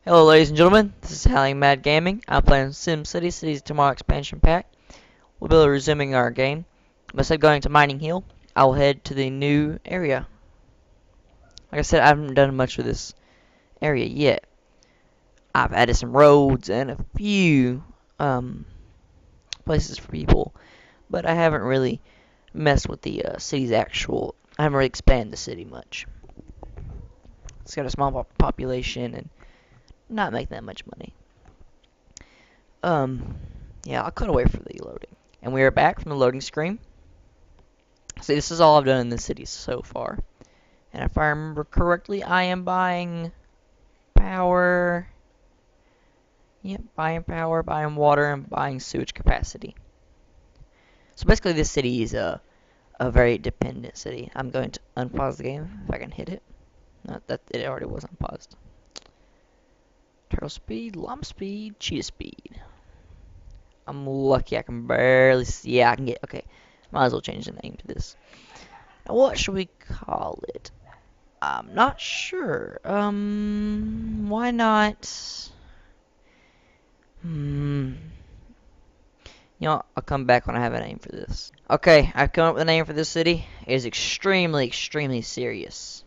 Hello ladies and gentlemen, this is Howling Mad Gaming. I'm playing SimCity Cities Tomorrow expansion pack. We'll be resuming our game. Instead of going to Mining Hill, I will head to the new area. Like I said, I haven't done much with this area yet. I've added some roads and a few places for people, but I haven't really messed with the city's actual. I haven't really expanded the city much. It's got a small population and not making that much money. Um, yeah, I'll cut away for the loading. And we are back from the loading screen. See, this is all I've done in the city so far. And if I remember correctly, I am buying power. Yep, buying power, buying water, and buying sewage capacity. So basically, this city is a very dependent city. I'm going to unpause the game if I can hit it. No, that it already was unpaused. Turtle speed, llama speed, cheetah speed. I'm lucky I can barely see. Yeah, I can get. Okay, might as well change the name to this. Now, what should we call it? I'm not sure. Why not? You know, I'll come back when I have a name for this. Okay, I've come up with a name for this city. It is extremely, extremely serious.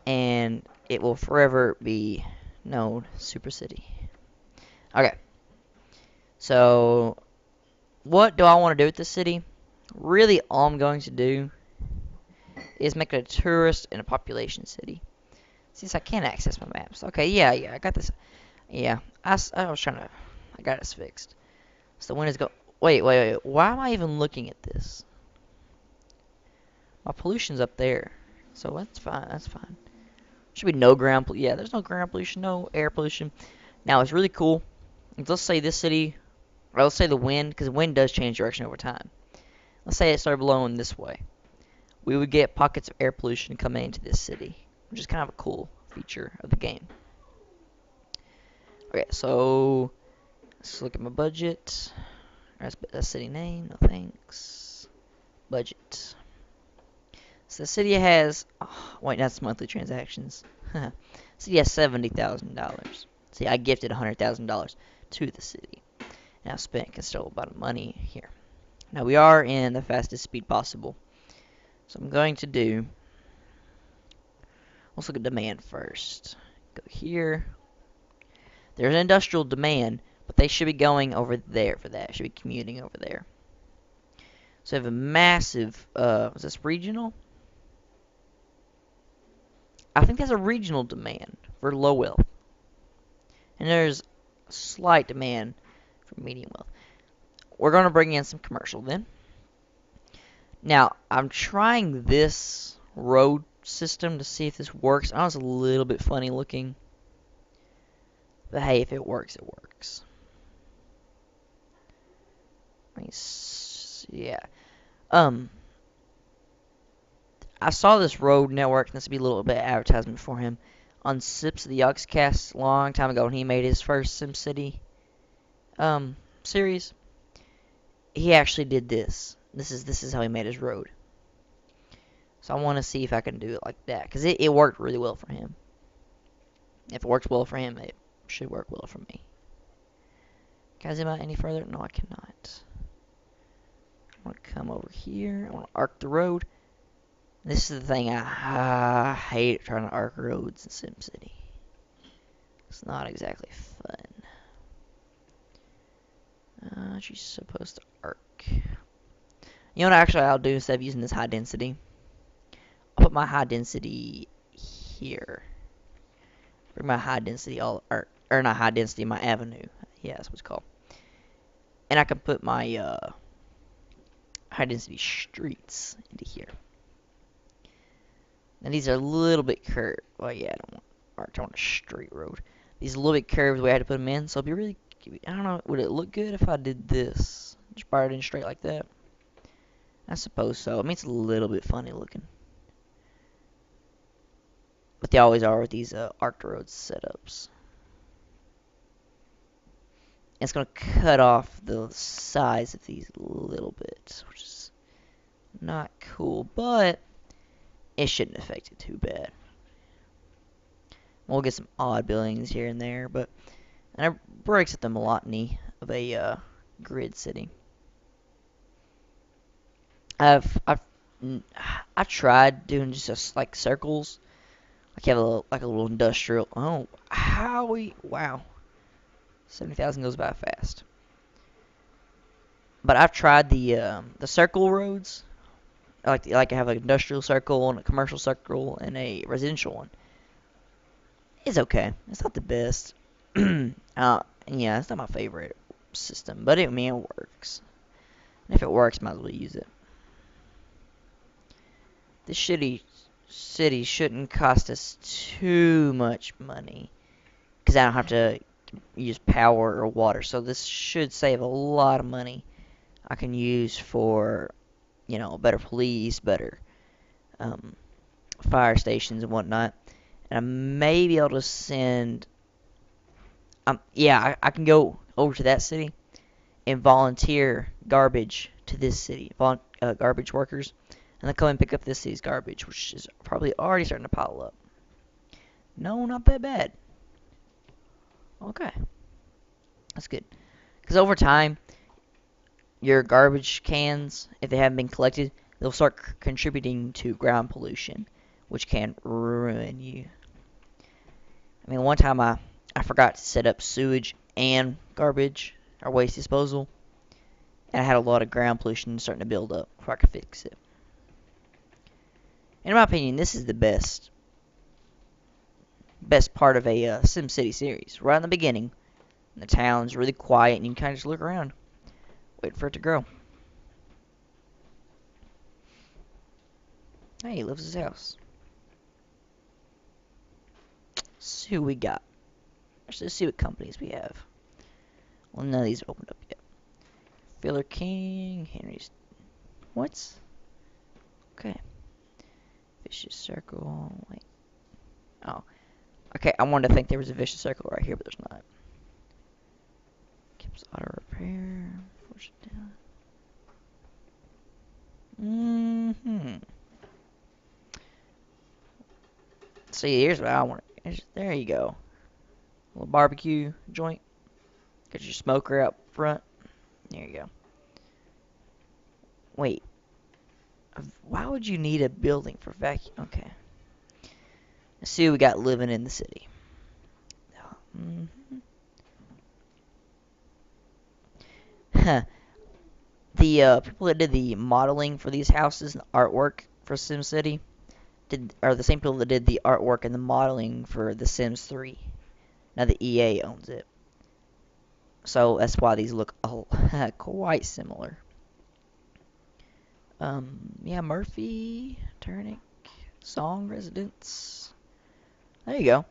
And it will forever be known Super City. Okay. So, what do I want to do with this city? Really, all I'm going to do is make it a tourist and a population city. Since I can't access my maps. Okay, yeah, I got this. Yeah, I was trying to. I got this fixed. So when is go? Wait. Why am I even looking at this? My pollution's up there, so that's fine. That's fine. Should be no ground. Yeah, there's no ground pollution, no air pollution. Now it's really cool. Let's say this city, or let's say the wind, because the wind does change direction over time. Let's say it started blowing this way. We would get pockets of air pollution coming into this city, which is kind of a cool feature of the game. Okay, so let's look at my budget. That's a city name. No thanks. Budget. So the city has. Oh, wait, that's monthly transactions. City has $70,000. See, I gifted $100,000 to the city, and I've spent considerable amount of money here. Now we are in the fastest speed possible, so I'm going to do. Let's look at demand first. Go here. There's an industrial demand, but they should be going over there for that. Should be commuting over there. So I have a massive, is this regional? I think there's a regional demand for low wealth. And there's a slight demand for medium wealth. We're going to bring in some commercial then. Now, I'm trying this road system to see if this works. I know it's a little bit funny looking. But hey, if it works, it works. Yeah. I saw this road network, and this would be a little bit of advertisement for him, on Sips of the Yogscast a long time ago when he made his first SimCity series. He actually did this. This is how he made his road. So I want to see if I can do it like that, because it worked really well for him. If it works well for him, it should work well for me. Can I zoom out any further? No, I cannot. I want to come over here. I want to arc the road. This is the thing I hate trying to arc roads in SimCity. It's not exactly fun. She's supposed to arc. You know what actually I'll do instead of using this high density? I'll put my high density here. Bring my high density or not high density, my avenue. Yeah, that's what it's called. And I can put my high density streets into here. Now these are a little bit curved. Well, yeah, I don't want a straight road. These are a little bit curved the way I had to put them in, so it'd be really. I don't know. Would it look good if I did this? Just bar it in straight like that? I suppose so. I mean, it's a little bit funny looking. But they always are with these arced road setups. And it's going to cut off the size of these a little bit, which is not cool, but it shouldn't affect it too bad. We'll get some odd buildings here and there, but and it breaks up the monotony of a grid city. I've I've I tried doing just like circles. Like you have a little industrial. Oh, wow, 70,000 goes by fast. But I've tried the circle roads. I have an industrial circle and a commercial circle and a residential one. It's okay. It's not the best. Yeah, it's not my favorite system, but I mean, it works. And if it works, might as well use it. This shitty city shouldn't cost us too much money, because I don't have to use power or water. So this should save a lot of money. I can use for, better police, better um, fire stations and whatnot. And I may be able to send. Yeah, I can go over to that city and volunteer garbage to this city, garbage workers, and they'll come and pick up this city's garbage, which is probably already starting to pile up. No, not that bad. Okay, that's good. Because over time, your garbage cans, if they haven't been collected, they'll start contributing to ground pollution, which can ruin you. I mean, one time I forgot to set up sewage and garbage or waste disposal, and I had a lot of ground pollution starting to build up before I could fix it. In my opinion, this is the best part of a SimCity series. Right in the beginning, the town's really quiet, and you can kind of just look around, wait for it to grow. Hey, he lives in his house. Let's see who we got. Let's see what companies we have. Well, none of these are opened up yet. Filler King, Henry's. What's? Okay. Vicious Circle. Wait. Oh. Okay, I wanted to think there was a Vicious Circle right here, but there's not. Gibbs Auto Repair. Push it down. See, here's what I want. There you go. A little barbecue joint. Got your smoker out front. There you go. Wait. Why would you need a building for vacuum? Okay. Let's see what we got living in the city. Huh. The people that did the modeling for these houses and artwork for SimCity are the same people that did the artwork and the modeling for The Sims 3. Now the EA owns it. So that's why these look quite similar. Yeah, Murphy, Turnick, Song Residence. There you go.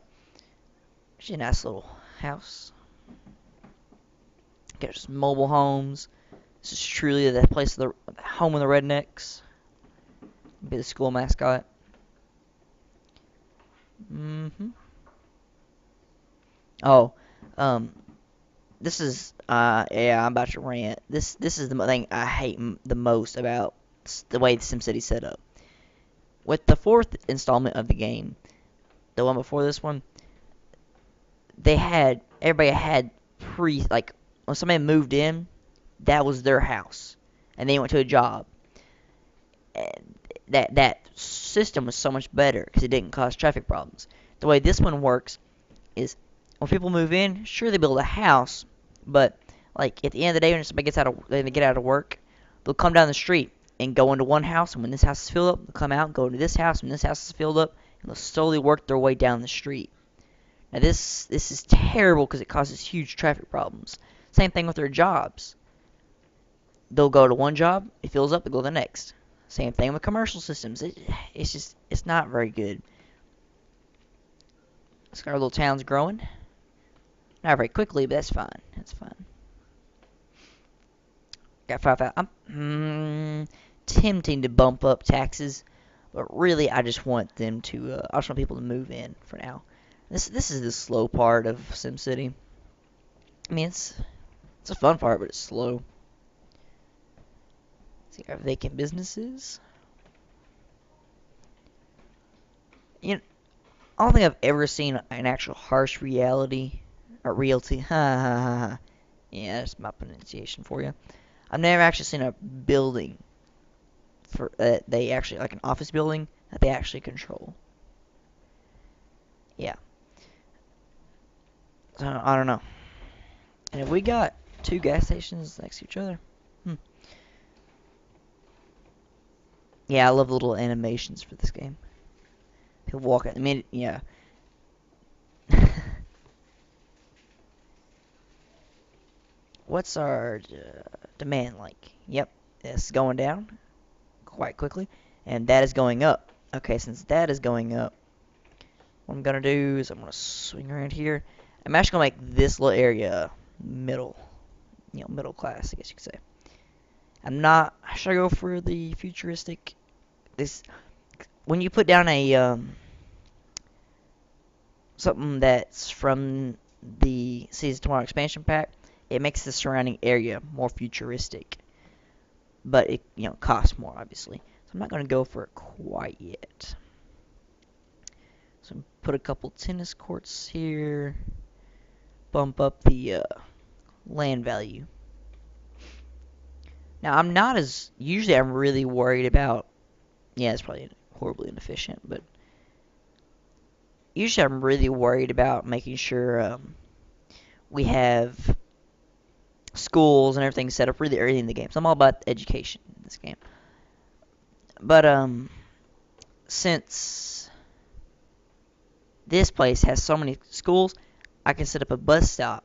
She's a nice little house. Got some mobile homes. This is truly the place, the home of the rednecks. Be the school mascot. Oh, um, this is yeah, I'm about to rant. This is the thing I hate the most about the way the SimCity set up. With the fourth installment of the game, the one before this one, everybody had like when somebody moved in, that was their house, and they went to a job. And that system was so much better because it didn't cause traffic problems. The way this one works is when people move in, sure they build a house, but like at the end of the day when somebody they get out of work, they'll come down the street and go into one house, and when this house is filled up, they'll come out and go into this house, and this house is filled up, and they'll slowly work their way down the street. Now this is terrible because it causes huge traffic problems. Same thing with their jobs. They'll go to one job, it fills up, they go to the next. Same thing with commercial systems. It's not very good. This our little town's growing. Not very quickly, but that's fine. That's fine. Got 5,000. I'm tempting to bump up taxes, but really I just want them to. I just want people to move in for now. This is the slow part of SimCity. I mean it's a fun part, but it's slow. See our vacant businesses. You know, I don't think I've ever seen an actual harsh reality or realty. Ha ha ha ha. Yeah, that's my pronunciation for you. I've never actually seen a building for they actually like an office building that they actually control. Yeah. So I don't know. And if we got two gas stations next to each other, hmm. Yeah, I love the little animations for this game. People walk. I mean, yeah. What's our demand like? Yep, it's going down quite quickly, and that is going up. Okay, since that is going up, what I'm gonna do is I'm gonna swing around here. I'm actually gonna make this little area middle, middle class, I guess you could say. I'm not. Should I go for the futuristic? This when you put down a something that's from the Season Tomorrow expansion pack, it makes the surrounding area more futuristic, but it costs more obviously. So I'm not gonna go for it quite yet. So put a couple tennis courts here, bump up the land value. Now I'm not as usually I'm really worried about. Yeah, it's probably horribly inefficient, but usually I'm really worried about making sure we have schools and everything set up really early in the game. So I'm all about education in this game. But since this place has so many schools, I can set up a bus stop.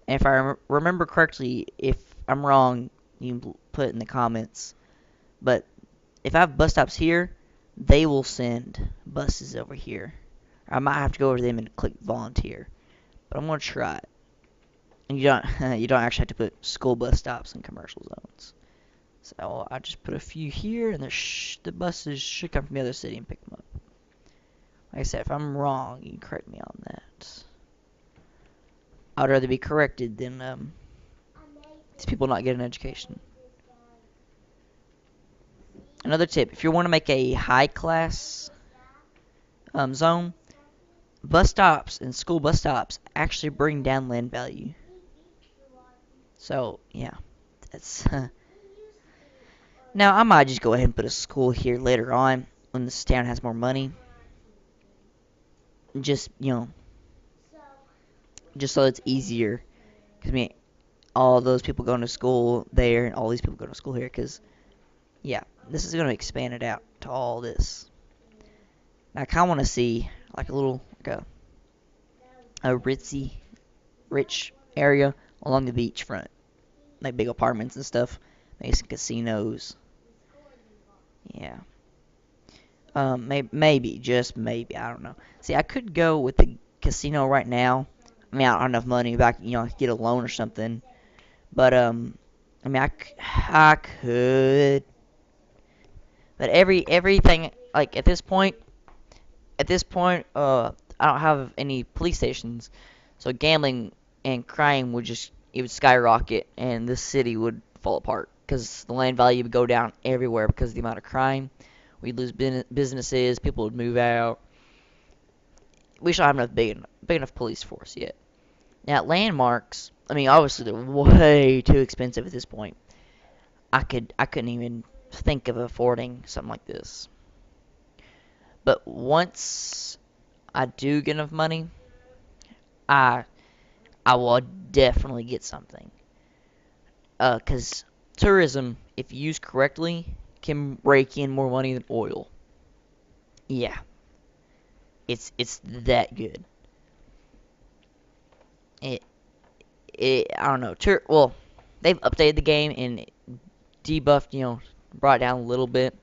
And if I remember correctly, if I'm wrong, you can put it in the comments. But if I have bus stops here, they will send buses over here. I might have to go over to them and click volunteer, but I'm gonna try it. And you don't you don't actually have to put school bus stops in commercial zones. So I'll just put a few here, and the buses should come from the other city and pick them up. Like I said, if I'm wrong, you can correct me on that. I'd rather be corrected than these people not getting an education. Another tip: if you want to make a high class zone, bus stops and school bus stops actually bring down land value. So yeah, that's. Now I might just go ahead and put a school here later on when this town has more money. Just just so it's easier. Cause I mean, all those people going to school there and all these people going to school here. Cause yeah, this is gonna expand it out to all this. I kind of want to see like a little like a ritzy, rich area along the beachfront, like big apartments and stuff, maybe some casinos. Yeah. Maybe, just maybe, I don't know. See, I could go with the casino right now. I mean, I don't have enough money, but I could get a loan or something. But I mean, I could. But everything like at this point, I don't have any police stations, so gambling and crime it would skyrocket, and this city would fall apart because the land value would go down everywhere because of the amount of crime. We'd lose businesses, people would move out. We should have enough big enough police force yet. Now landmarks, I mean, obviously they're way too expensive at this point. I couldn't even think of affording something like this. But once I do get enough money, I I will definitely get something. 'Cause tourism, if used correctly, can rake in more money than oil. Yeah, it's that good. It I don't know. Well, they've updated the game and debuffed, brought it down a little bit.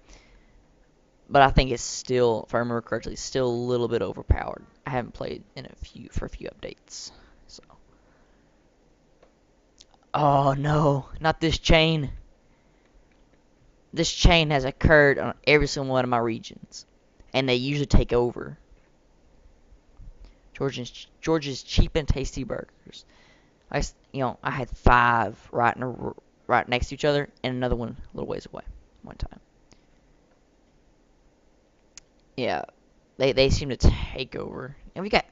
But I think it's still, if I remember correctly, still a little bit overpowered. I haven't played in a few updates. So. Oh no, not this chain. This chain has occurred on every single one of my regions, and they usually take over. George's cheap and tasty burgers. I had five right next to each other, and another one a little ways away one time. Yeah, They seem to take over. And we got